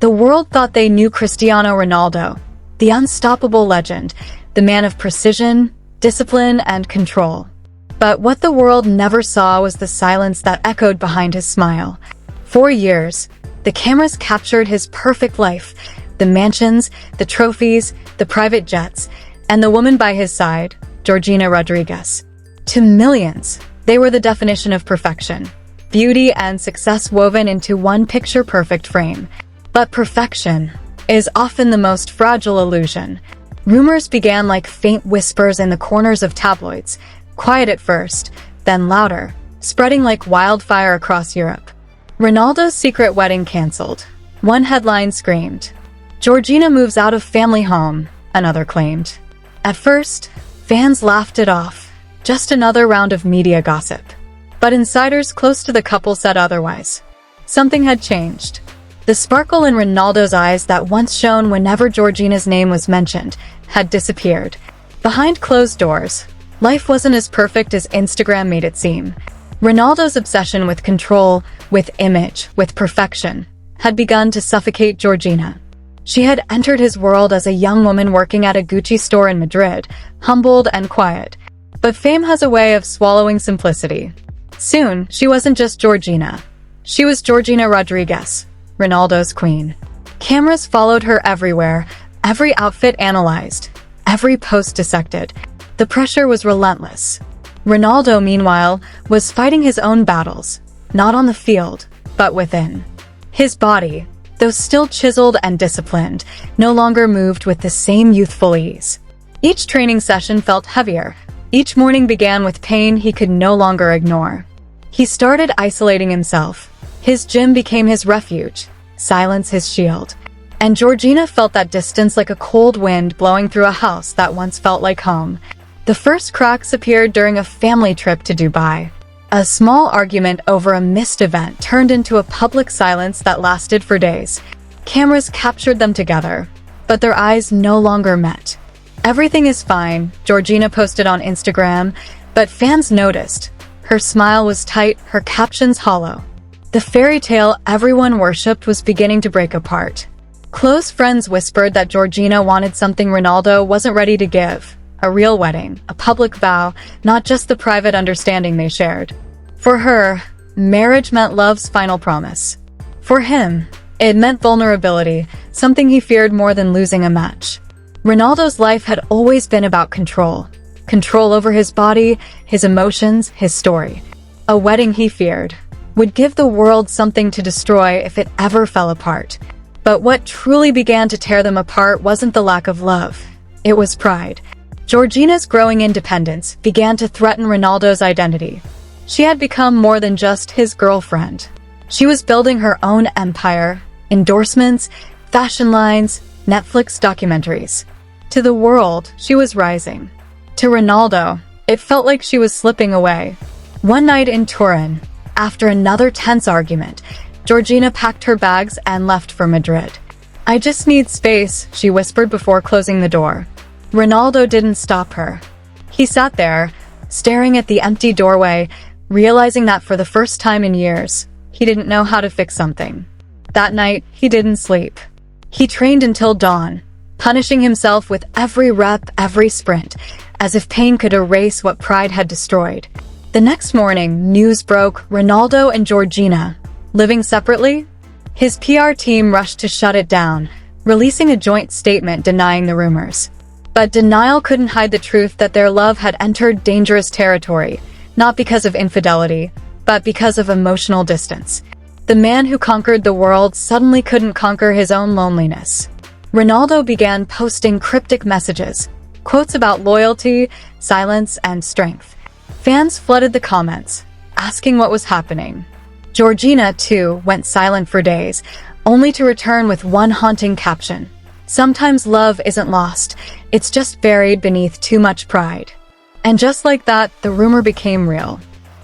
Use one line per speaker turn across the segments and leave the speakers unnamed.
The world thought they knew Cristiano Ronaldo, the unstoppable legend, the man of precision, discipline, and control. But what the world never saw was the silence that echoed behind his smile. For years, the cameras captured his perfect life, the mansions, the trophies, the private jets, and the woman by his side, Georgina Rodríguez. To millions, they were the definition of perfection, beauty and success woven into one picture-perfect frame. But perfection is often the most fragile illusion. Rumors began like faint whispers in the corners of tabloids, quiet at first, then louder, spreading like wildfire across Europe. Ronaldo's secret wedding cancelled. One headline screamed, "Georgina moves out of family home," another claimed. At first, fans laughed it off, just another round of media gossip. But insiders close to the couple said otherwise. Something had changed. The sparkle in Ronaldo's eyes that once shone whenever Georgina's name was mentioned had disappeared. Behind closed doors, life wasn't as perfect as Instagram made it seem. Ronaldo's obsession with control, with image, with perfection, had begun to suffocate Georgina. She had entered his world as a young woman working at a Gucci store in Madrid, humbled and quiet. But fame has a way of swallowing simplicity. Soon, she wasn't just Georgina. She was Georgina Rodríguez, Ronaldo's queen. Cameras followed her everywhere, every outfit analyzed, every post dissected. The pressure was relentless. Ronaldo, meanwhile, was fighting his own battles, not on the field, but within. His body, though still chiseled and disciplined, no longer moved with the same youthful ease. Each training session felt heavier. Each morning began with pain he could no longer ignore. He started isolating himself. His gym became his refuge, silence his shield. And Georgina felt that distance like a cold wind blowing through a house that once felt like home. The first cracks appeared during a family trip to Dubai. A small argument over a missed event turned into a public silence that lasted for days. Cameras captured them together, but their eyes no longer met. "Everything is fine," Georgina posted on Instagram, but fans noticed. Her smile was tight, her captions hollow. The fairy tale everyone worshipped was beginning to break apart. Close friends whispered that Georgina wanted something Ronaldo wasn't ready to give. A real wedding, a public vow, not just the private understanding they shared. For her, marriage meant love's final promise. For him, it meant vulnerability, something he feared more than losing a match. Ronaldo's life had always been about control. Control over his body, his emotions, his story. A wedding he feared would give the world something to destroy if it ever fell apart. But what truly began to tear them apart wasn't the lack of love. It was pride. Georgina's growing independence began to threaten Ronaldo's identity. She had become more than just his girlfriend. She was building her own empire, endorsements, fashion lines, Netflix documentaries. To the world, she was rising. To Ronaldo, it felt like she was slipping away. One night in Turin, after another tense argument, Georgina packed her bags and left for Madrid. "I just need space," she whispered before closing the door. Ronaldo didn't stop her. He sat there, staring at the empty doorway, realizing that for the first time in years, he didn't know how to fix something. That night, he didn't sleep. He trained until dawn, punishing himself with every rep, every sprint, as if pain could erase what pride had destroyed. The next morning, news broke: Ronaldo and Georgina, living separately? His PR team rushed to shut it down, releasing a joint statement denying the rumors. But denial couldn't hide the truth that their love had entered dangerous territory, not because of infidelity, but because of emotional distance. The man who conquered the world suddenly couldn't conquer his own loneliness. Ronaldo began posting cryptic messages, quotes about loyalty, silence, and strength. Fans flooded the comments, asking what was happening. Georgina, too, went silent for days, only to return with one haunting caption: "Sometimes love isn't lost, it's just buried beneath too much pride." And just like that, the rumor became real.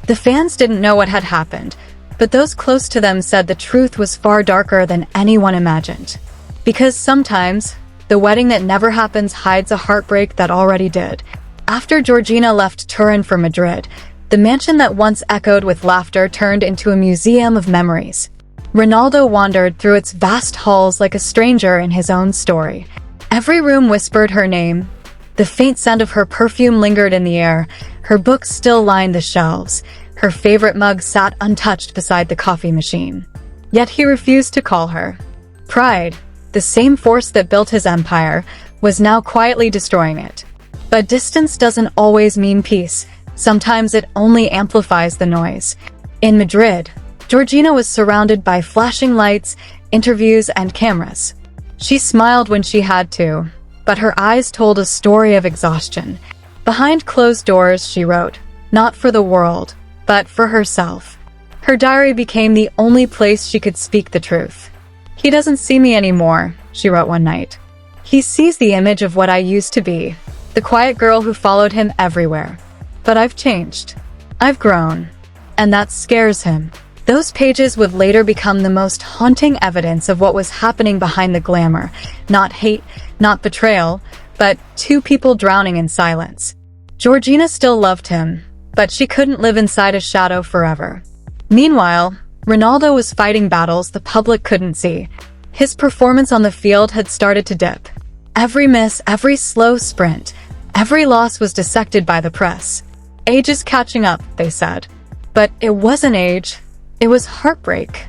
The fans didn't know what had happened, but those close to them said the truth was far darker than anyone imagined. Because sometimes, the wedding that never happens hides a heartbreak that already did. After Georgina left Turin for Madrid, the mansion that once echoed with laughter turned into a museum of memories. Ronaldo wandered through its vast halls like a stranger in his own story. Every room whispered her name. The faint scent of her perfume lingered in the air. Her books still lined the shelves. Her favorite mug sat untouched beside the coffee machine. Yet he refused to call her. Pride, the same force that built his empire, was now quietly destroying it. But distance doesn't always mean peace. Sometimes it only amplifies the noise. In Madrid, Georgina was surrounded by flashing lights, interviews, and cameras. She smiled when she had to, but her eyes told a story of exhaustion. Behind closed doors, she wrote, not for the world, but for herself. Her diary became the only place she could speak the truth. He doesn't see me anymore, she wrote one night. He sees the image of what I used to be, the quiet girl who followed him everywhere. But I've changed. I've grown. And that scares him. Those pages would later become the most haunting evidence of what was happening behind the glamour. Not hate, not betrayal, but two people drowning in silence. Georgina still loved him, but she couldn't live inside a shadow forever. Meanwhile, Ronaldo was fighting battles the public couldn't see. His performance on the field had started to dip. Every miss, every slow sprint, every loss was dissected by the press. Age is catching up, they said. But it wasn't age. It was heartbreak.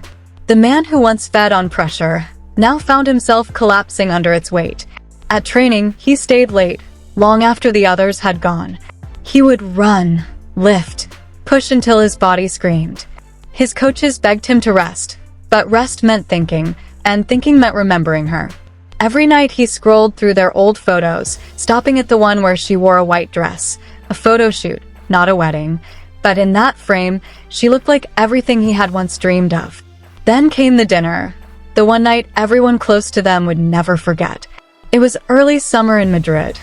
The man who once fed on pressure now found himself collapsing under its weight. At training, he stayed late, long after the others had gone. He would run, lift, push until his body screamed. His coaches begged him to rest, but rest meant thinking, and thinking meant remembering her. Every night he scrolled through their old photos, stopping at the one where she wore a white dress. A photo shoot, not a wedding. But in that frame, she looked like everything he had once dreamed of. Then came the dinner, the one night everyone close to them would never forget. It was early summer in Madrid.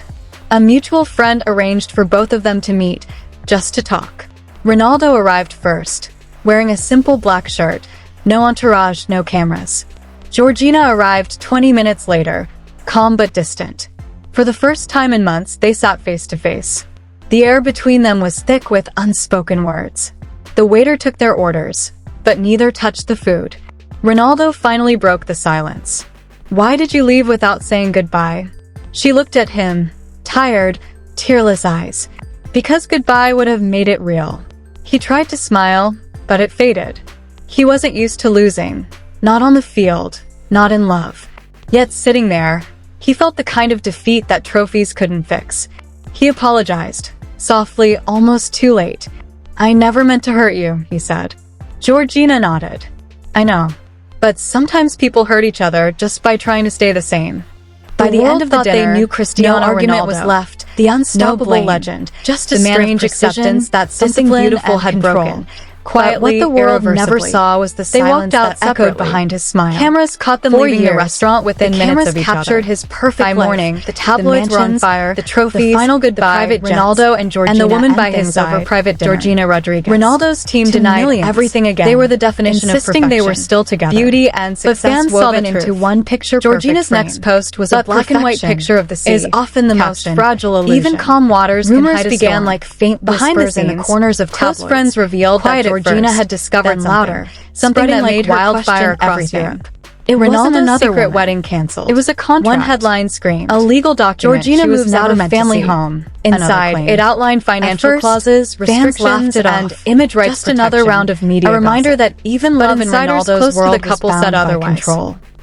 A mutual friend arranged for both of them to meet, just to talk. Ronaldo arrived first, wearing a simple black shirt, no entourage, no cameras. Georgina arrived 20 minutes later, calm but distant. For the first time in months, they sat face to face. The air between them was thick with unspoken words. The waiter took their orders, but neither touched the food. Ronaldo finally broke the silence. Why did you leave without saying goodbye? She looked at him, tired, tearless eyes. Because goodbye would have made it real. He tried to smile, but it faded. He wasn't used to losing. Not on the field, not in love. Yet sitting there, he felt the kind of defeat that trophies couldn't fix. He apologized. Softly, almost too late. I never meant to hurt you, he said. Georgina nodded. I know. But sometimes people hurt each other just by trying to stay the same. By the end of the dinner, they knew Cristiano argument was left. The unstoppable legend. Just a strange acceptance that something beautiful had broken. Quietly, what the world never saw was the silence that echoed behind his smile. Cameras caught them leaving the restaurant within minutes of each other. Cameras captured his perfect by morning. The tabloids were on fire. The trophies, the final goodbye, the private Ronaldo and Georgina, and the woman by his side, over private dinner. Georgina Rodríguez. Ronaldo's team denied everything again. They were the definition of perfection. They were still together. Beauty and success but fans woven into one picture. Georgina's next post was a black and white picture of the sea. Is often the most fragile illusion. Even calm waters can hide a storm. Rumors began like faint whispers in the corners of tabloids. Close friends revealed that Georgina had discovered something that made wildfire across Europe. It wasn't another secret wedding canceled. It was a contract. One headline screamed. A legal document. Georgina moves out of family home. Inside, it outlined financial clauses, restrictions, and image rights just another round of media. A reminder that even love in Ronaldo's world the couple said otherwise.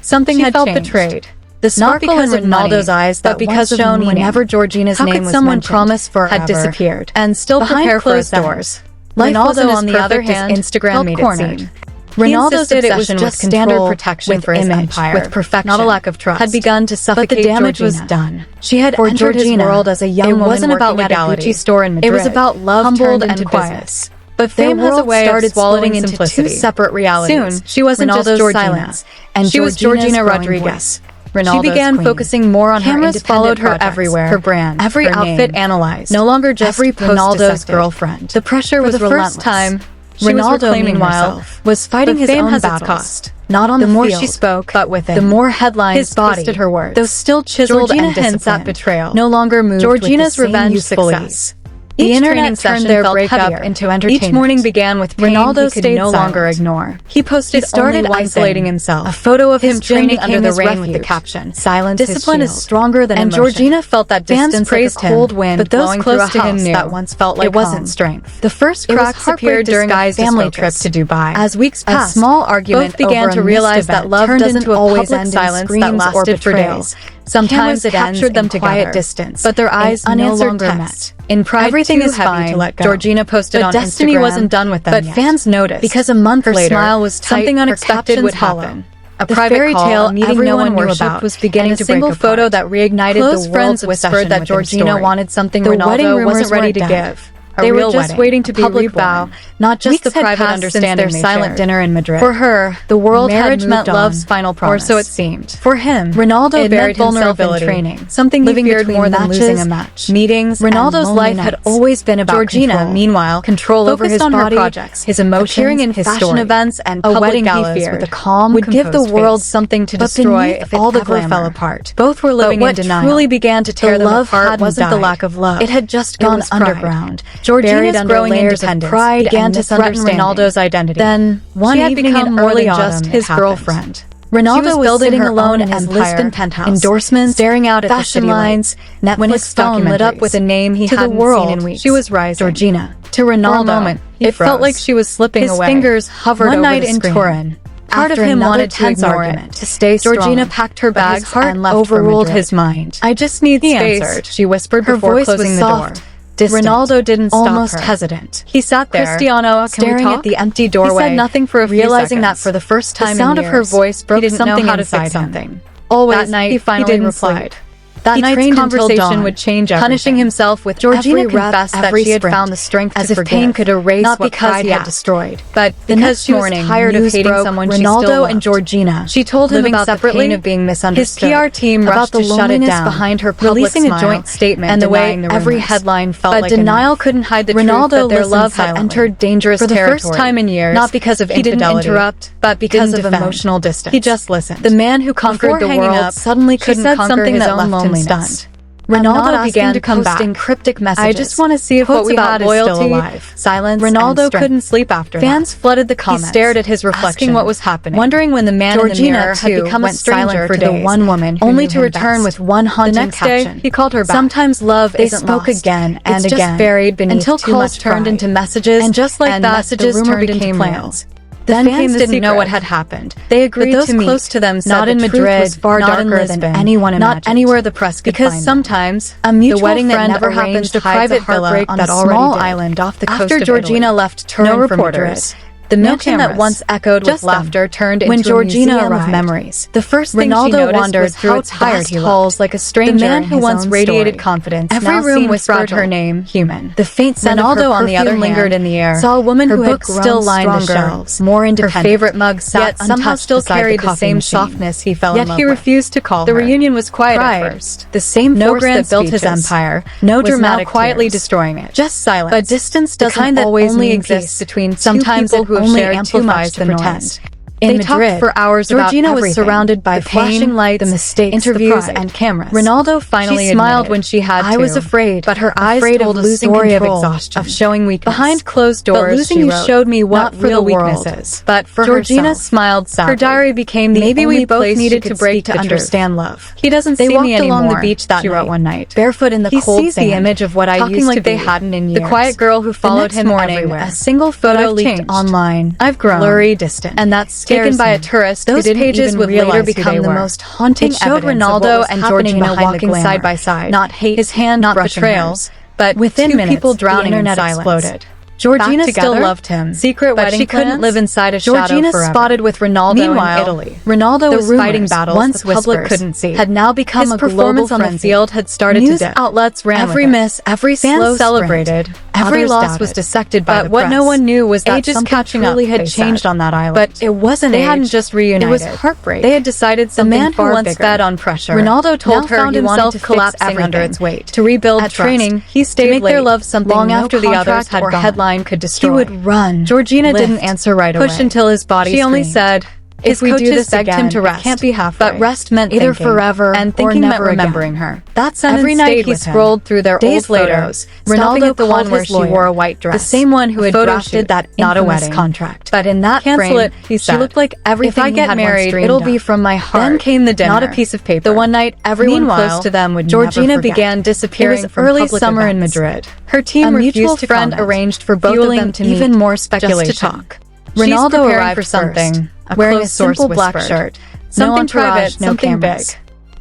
Something had felt betrayed. The sparkle in Ronaldo's eyes that because shown whenever Georgina's name was mentioned had disappeared. And still behind closed doors. Ronaldo, on the other hand, Instagram made it seem. Ronaldo's obsession with standard protection for his empire, with perfection, not a lack of trust, had begun to suffocate. But the damage was done. She had entered his world as a young woman. It wasn't about legality. Store in Madrid. It was about love, humbled and quiet. But fame has a way of swallowing into two separate realities. Soon, she wasn't just Georgina, and she was Georgina Rodríguez. She began focusing more on her independent followed her everywhere, her brand, every outfit analyzed, no longer just Ronaldo's girlfriend. The pressure was relentless. For the first time, Ronaldo, meanwhile, was fighting his own battles. Not on the more she spoke, but within. The more headlines his body twisted her words. Though still chiseled and disciplined, at betrayal, no longer moved Georgina's revenge success. The internet turned their breakup into entertainment. Each morning began with pain Ronaldo he could no longer ignore. He posted started isolating himself. A photo of him training under the rain with the caption, "Silence Discipline is stronger than emotion." And Georgina felt that distance praised like a cold wind, but those close to him knew that once felt like it wasn't strength. The first cracks appeared during a family trip to Dubai. As weeks passed, a small argument both began to realize that love doesn't always end in silence that lasted for days. Sometimes it captured them to quiet distance, but their eyes no longer met. In pride, everything is fine. To let go. Georgina posted on Instagram, destiny wasn't done with them but yet. Fans noticed because a month later, smile was tight, something unexpected would happen. A private fairy tale everyone knew about was beginning to break apart. A single photo that reignited the world's whispered that Georgina wanted something Ronaldo wasn't ready to give. They were just waiting to be reborn, not just the private understanding their silent dinner in Madrid. For her, the world had meant love's final promise. Or so it seemed. For him, Ronaldo buried himself in training, something living feared more than losing a match. Meetings, Ronaldo's life had always been about Georgina, meanwhile, control over his body, projects, his emotions, appearing in fashion events and public galas with a calm, would give the world something to destroy if all the glamour fell apart. Both were living in denial. What truly began to tear them apart wasn't the lack of love. It had just gone underground. Georgina's growing independence began to threaten Ronaldo's identity. Then, one evening in early just his girlfriend. Ronaldo was sitting alone in his Lisbon penthouse, endorsements, staring out at fashion lines, Netflix phone lit up with a name he hadn't seen in weeks. She was rising. Georgina. To Ronaldo, moment, it felt like she was slipping away. His fingers hovered over the screen. One night in Turin, part of him wanted to ignore it, to stay strong. Georgina packed her bags and left overruled his mind. I just need space, she whispered before closing the door. Distant. Ronaldo didn't stop almost her. Hesitant. He sat there, Cristiano, staring at the empty doorway. He said nothing for a few realizing seconds. That for the first time in years, the sound of her voice broke something how to fix something. Always, that night, he finally replied. That night's conversation would change everything. Punishing himself with Georgina confessed that she had found the strength to forgive. As if pain could erase not what because pride had destroyed, but because she was tired of hating someone she still loved. Ronaldo and Georgina. She told him about the pain of being misunderstood. His PR team rushed to shut it down, behind her releasing a joint statement and the way every headline felt like a denial couldn't hide the truth that their love had entered dangerous territory. For the first time in years, not because of infidelity, he didn't interrupt, but because of emotional distance. He just listened. The man who conquered the world suddenly couldn't conquer his own loneliness. Stunned. Ronaldo began to posting cryptic messages. I just want to see if what we had is still alive. Silence. Ronaldo couldn't sleep after that. Fans flooded the comments. He stared at his reflection, asking what was happening, wondering when the man in the mirror had become a stranger for the one woman, only to return with one haunting caption. He called her back. Sometimes love isn't lost. They spoke again and again, just buried beneath until calls turned into messages, and just like that, the rumor became plans. The fans didn't know what had happened. They agreed to meet. Close to them said not in Madrid, was far darker than anyone imagined. Not anywhere the press could find them. Because sometimes a mutual friend that never happens to private villa on a small island off the coast of Italy. After Georgina left Turin for Madrid, the mansion that once echoed with laughter turned into a museum of memories. The first thing Ronaldo wandered through how tired he looked. Like a stranger, the man who once radiated confidence. Every room whispered her name, human. The faint scent of her on the other lingered in the air. Saw a woman who had still lined the shelves, more independent. Her favorite mug sat somehow still carried the same softness he fell in love with. Yet he refused to call her. The reunion was quiet at first. The same force that built his empire, no dramatic, quietly destroying it. Just silence. But distance doesn't always only exist between sometimes people who only amplifies the noise. In Madrid, for hours, Georgina was surrounded by flashing lights, the mistakes, interviews, and cameras. Ronaldo finally smiled when she had to. I was afraid, but her eyes told a story of exhaustion, of showing weakness. Behind closed doors, but losing you showed me what real weakness is. But for Georgina smiled sadly. Her diary became the maybe we both needed to break to understand love. He doesn't see me anymore. Along the beach that she wrote one night, barefoot in the cold sand. He sees the image of what I used to be. They hadn't in years. The quiet girl who followed him everywhere. A single photo leaked online. I've grown, blurry, distant, and that's taken by a tourist. Those pages would later become the most haunting evidence. It showed Ronaldo and Georgina walking side by side. Not hate, his hand, not betrayals, but within minutes, people drowning in silence. Exploded. Georgina still loved him. Secret wedding she couldn't live inside a shadow forever. Georgina spotted with Ronaldo in Italy. Ronaldo was fighting battles once the public couldn't see. Had now become a global frenzy. On the field had started to dip. News outlets ran every miss, every slow celebrated. Every loss was dissected by the press. But what no one knew was that something truly had changed on that island. But it wasn't age. They hadn't just reunited. It was heartbreak. They had decided something far bigger. The man who once fed on pressure. Ronaldo told her he wanted to collapsing under its weight. To rebuild trust. At training, he stayed late. To make their love something long after the others had gone. Headline could destroy. He would run. Georgina didn't answer right away. Push until his body screamed. She only said, His coaches begged him to rest, can't be halfway. But rest meant either forever and thinking meant remembering her. That sentence every night he scrolled through their old photos. Ronaldo at the one where she wore a white dress, the same one who had drafted that not a wedding contract. But in that frame, he said, she looked like everything. If I get married, it'll be from my heart. Then came the dinner, not a piece of paper. The one night everyone close to them would Georgina began disappearing. It was early summer in Madrid. Her team refused to comment, arranged for both of them to meet, even more speculation. Just to talk. Ronaldo arrived for something, wearing a simple black shirt. Something private, something big.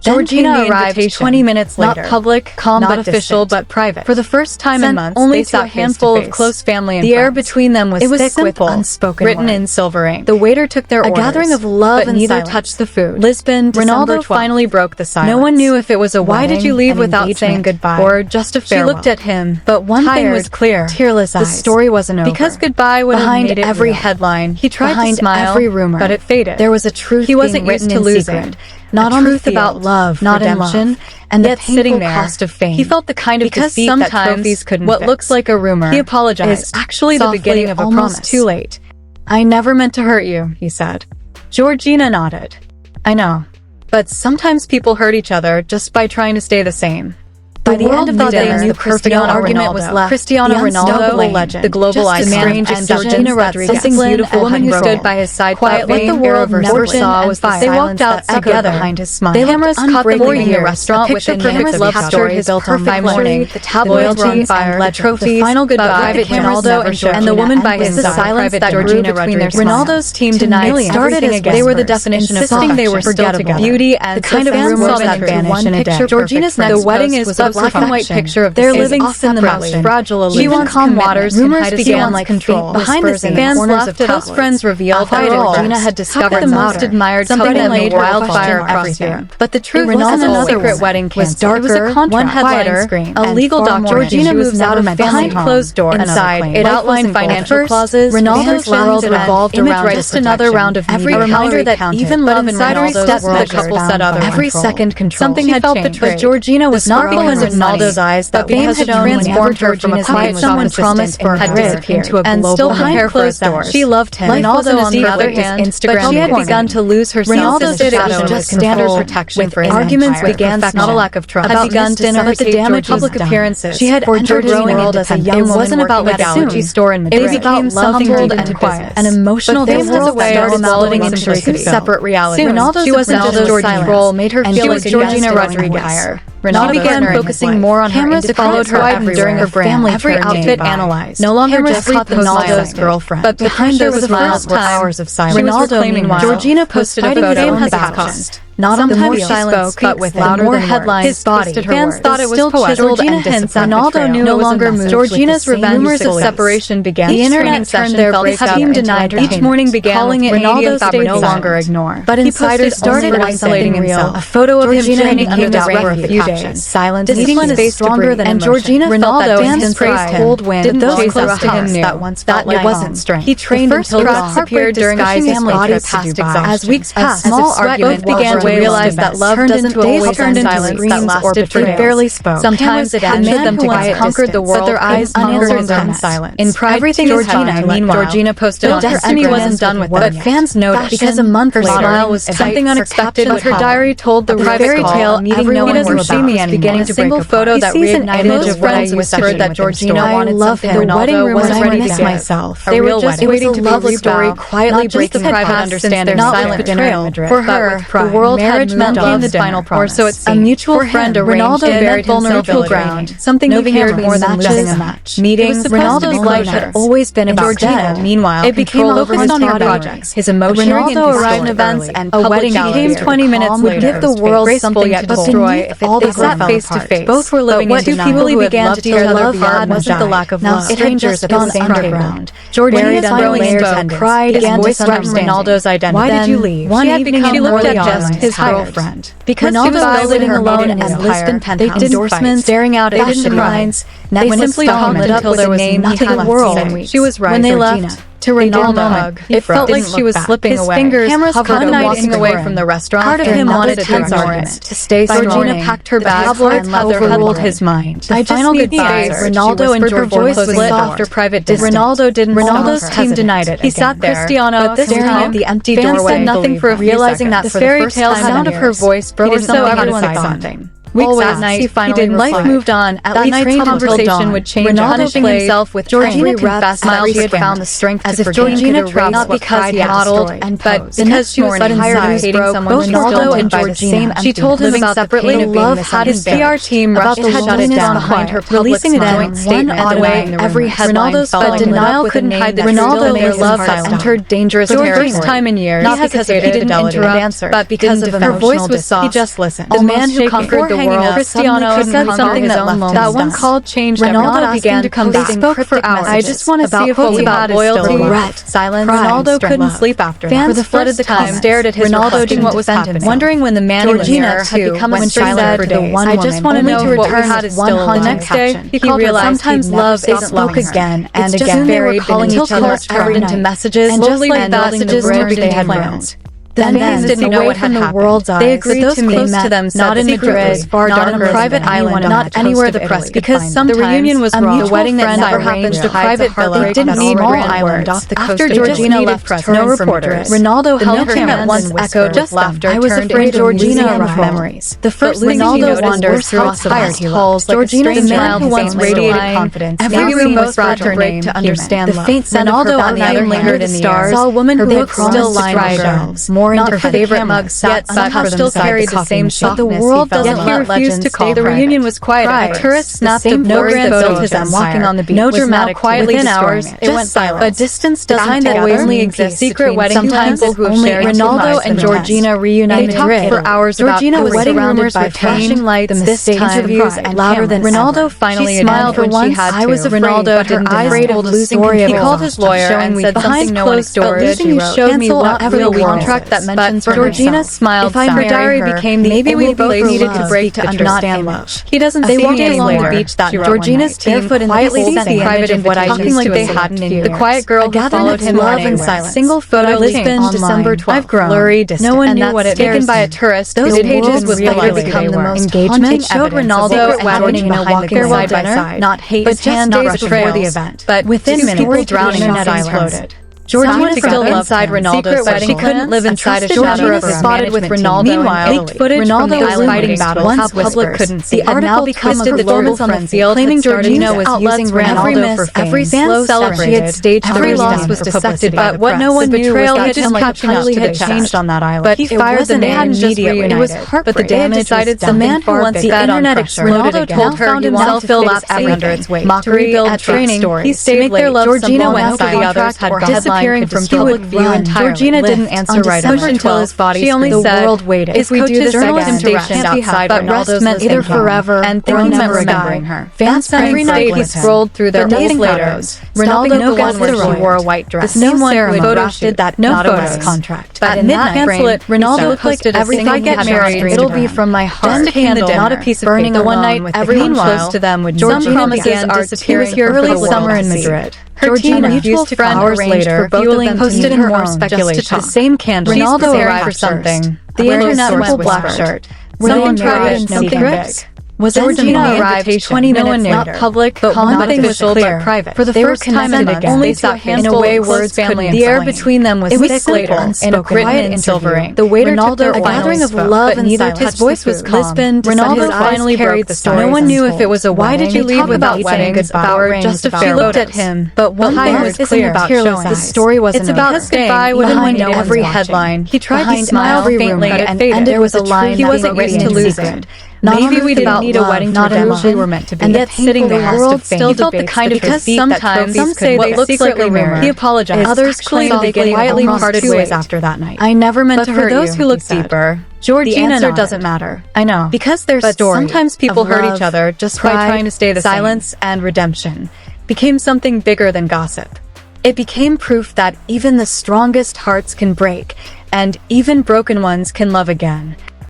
Georgina arrived 20 minutes later. Not public, calm, not official, but private. For the first time in months, only to a handful of close family and friends. The air between them was thick with unspoken written in silver ink. The waiter took their orders. A gathering of love and neither touched the food. Lisbon, Ronaldo finally broke the silence. No one knew if it was a wedding, why did you leave without saying goodbye, or just a farewell. She looked at him, but one thing was clear: tearless eyes. The story wasn't over. Because goodbye would have made it every headline. He tried to smile, every rumor, but it faded. There was a truth he wasn't used to losing. Not on the field, about love, not redemption, and the painful cost of fame. He felt the kind of defeat that trophies couldn't fix. What looks like a rumor, he apologized, is actually the beginning of a promise. Too late. I never meant to hurt you, he said. Georgina nodded. I know. But sometimes people hurt each other just by trying to stay the same. By the end of the dinner, the Cristiano argument was left. Cristiano Ronaldo, legend, the global icon, and Georgina Rodríguez, beautiful woman who stood by his side quietly. What the world never saw was the silence. They walked out together behind his smile. The cameras caught them in a restaurant with a perfect love story built on by morning. The tabloids were on fire. The trophies, the final goodbye to Ronaldo and the woman by his side. Silence that grew between their Ronaldo's team denied started as they were the definition of insisting they were still together. Beauty and the kind of rumors that vanish in a day. Georgina's next wedding is black and white picture of their living in the most fragile illusion. She wants calm waters. Rumors began like control. Behind the scenes, fans laughed at us. Friends revealed that Georgina had discovered the most admired something that made wildfire across Europe. But the truth wasn't a secret wedding was darker. It was a contract, quieter, a legal document. Georgina moves out of behind closed doors. Inside, it outlined financial clauses. Ronaldo's world revolved around just another round of every reminder that even love and Ronaldo's world the couple set other every second control. Something had changed, but Georgina was not because of Ronaldo's eyes that fame had transformed her from a quiet someone promised for had disappeared and still behind closed doors. She loved him. Ronaldo, on the other hand, but she had begun to lose herself in the shadow of standard protection for his arguments began not a lack of trust. Had begun to but the damage public appearances. She had entered her world as a young woman. It wasn't about legality store in Madrid. It became something and quiet, an emotional. Fame has a way of swallowing into two separate realities. Ronaldo's Georgina's role made her feel like Georgina Rodríguez. Ronaldo began focusing more on cameras followed her during her family every outfit analyzed. No longer just caught Ronaldo's girlfriend, but behind those smiles were hours of silence. Ronaldo, meanwhile, Georgina posted a photo of his not on the more silence, but with louder more headlines. His body. Fans thought it was still chiseled and hints Ronaldo knew no longer moved. Georgina's revenge. Rumors of separation began. The internet turned their breakup team denied. Each morning began calling it Ronaldo stayed no longer ignore. But insiders started isolating himself. A photo of him training under the rain for a few days. Silence. Discipline is stronger than emotion. Georgina Ronaldo fans praised him. Cold wind. Didn't those close to him knew that once felt like wasn't strength. He trained until trust appeaared during his family past exhaustion. As weeks passed, small argument began to realize that love doesn't always end in silence that lasted for days. Barely spoke. Sometimes it ended them to conquered the world, but their eyes conquered in silence. In pride, everything Georgina. Meanwhile, Georgina posted on Destiny wasn't done with it, but fans noticed because a month her smile was something unexpected. But her diary told the fairy tale meeting no one doesn't see me anymore. Beginning to single photo that reignited of friends whispered that Georgina wanted something. The wedding room was ready to myself. They were just waiting to be a story quietly breaking private understanding. Silent betrayal for her. The world had meant love the final promise. Or so it's a mutual friend arranged buried vulnerable ground. Something he cared more than losing a match. Meetings. Ronaldo's life had always been about Georgina. Meanwhile, it became focused on her projects. His emotion. Ronaldo arrived in events and a wedding came 20 minutes later. Would give the world something to destroy if they sat face to face. Both were living in denial. What people began to tell love had wasn't the lack of love. It had just gone underground. Georgina's finally spoke. Pride began to threaten Ronaldo's identity. Why did you leave? One evening she looked at just his girlfriend. Because Ronaldo was living alone in Lisbon penthouse. They didn't fight, staring out at fashion lines. They simply talked until there was nothing left to say. She was right. When they left, to Ronaldo. It felt like she was slipping away. His fingers hovered walking away from the restaurant. Part of him wanted to ignore it, to stay so Georgina packed her bags and overruled his mind. The final goodbye, Ronaldo and Georgina was lit after private distance. Ronaldo's team denied it. He sat there, Cristiano, staring at the empty doorway, said nothing for a few seconds. The fairy tale sound of her voice broke so everyone thought something. Weeks that night, he did. Life moved on. At least conversation would change. Punishing himself with Georgina confessed that she had found the strength to forgive. Georgina tried not because he had modeled and but because she was tired of hating someone. Ronaldo and Georgina. She told him about separately the love had his PR team rushed to shut it down behind her, releasing a joint statement and way every headline. But denial couldn't hide the Ronaldo their love had entered dangerous territory. For the first time in years, not because he didn't interrupt, but because of her voice was soft. He just listened. The man who conquered the world, Cristiano, said something that left that one call changed. Ronaldo began to come back. Spoke for hours. I just want to see if what we had is loyalty, regret, silence. Ronaldo couldn't sleep after that. Fans flooded the comments, stared at his Ronaldo doing what was happening, wondering when the man in the mirror had become a silent for days. I just want to know what we had is still the next day. He realized sometimes love isn't spoke again and again. Buried calling each other turned into messages, and just like that, messages turned into plans. Then didn't know what had happened. They agreed to meet close to them, not in Madrid, not on a private island, not anywhere the press, because sometimes the reunion was wrong. The wedding that never happened, a private villa. They didn't meet small island off the coast. After Georgina left, no reporters. Ronaldo held her hand once echoed just laughter. I was afraid Georgina of memories. The first Ronaldo wanders through tired halls. Georgina, the man who once radiated confidence, everyone both brought her break to understand love. The faint Ronaldo on the other lingered in the stars. Saw a woman who looked still lying on shelves. Not her favorite mug sat somehow still carried the same softness. The world doesn't let legends stay. The reunion was quiet. A tourist snapped a no grand photo of them walking on the beach. No dramatic. Quietly within hours, it went silent. But distance doesn't always exist. Secret wedding sometimes people who share Ronaldo and Georgina reunited. They talked for hours. Georgina was surrounded by flashing lights, this interviews, and louder than Ronaldo finally smiled for once. I was Ronaldo. Her eyes told a story. He called his lawyer and said behind closed doors. Losing you showed me what real contract that mentions. But Georgina smiled. Her diary became the maybe we both needed to break to understand love. He doesn't see me along the beach that night. Georgina's team quietly sent the private of what I used like they hadn't in the quiet girl who followed him love in silence. Single photo Lisbon, December 12th. I've grown. Blurry, distant. No one knew what it taken by a tourist. Those pages would later become the most engagement. It showed Ronaldo and Georgina walking side by side. Not hate, but just days before the event. But within minutes, people drowning in silence. Georgina still inside Ronaldo's but she couldn't live inside a shadow of spotted with Ronaldo. Meanwhile, footage Ronaldo was fighting battles once public couldn't see. The article twisted the performance on the field, claiming Georgina was using Ronaldo for fame. Every fan celebrated. She had staged every loss was dissected, but what no one knew was that just Capelli had changed on that island. But he fired the man immediately. It was heartbreaking. But the damage decided the man who once the internet exploded again told her he wanted to collapse under its weight. Mockery at training. He stayed late. Georgina went for the others had disappearing from public view entirely. Georgina didn't answer right away until his body. She only said, "The world waited. If we do this again, temptation outside Ronaldo's meant either forever and thinking meant remembering her." Fans every night he scrolled through their old photos. Ronaldo the one where she wore a white dress. The same one who drafted that no photos contract. But in that pamphlet, Ronaldo posted everything I get married. It'll be from my heart. Candle, not a piece of paper. The one night everyone close to them would. Georgina began disappearing here early summer in Madrid. Her team refused to hours later, fueling posted in more speculation. The same candle. Ronaldo arrived for something. The internet went black shirt. Someone tried something big. Was Georgina arrived 20 minutes not public, but one thing was clear, private. For the first time in months, only to a handful in a way words family. The air between them was thick later and written in silver ink. The waiter took a gathering of love and neither his voice was calm. Ronaldo finally carried the story. No one knew if it was a why did you leave without wedding or just a farewell. She looked at him, but one thing was clear about the story wasn't about goodbye wouldn't know every headline. He tried to smile faintly and ended with a line he wasn't used to losing. Maybe we didn't need a wedding to demo we were meant to be. And yet sitting there, the world still felt the kind of defeat sometimes some say they look secretly married. He apologized. Others claim they quietly parted ways after that night. I never meant to hurt you. But for those who look deeper, Georgina, the answer doesn't matter. I know. Because their story, sometimes people hurt each other just by trying to stay the same. Silence and redemption became something bigger than gossip. It became proof that even the strongest hearts can break, and even broken ones can love again.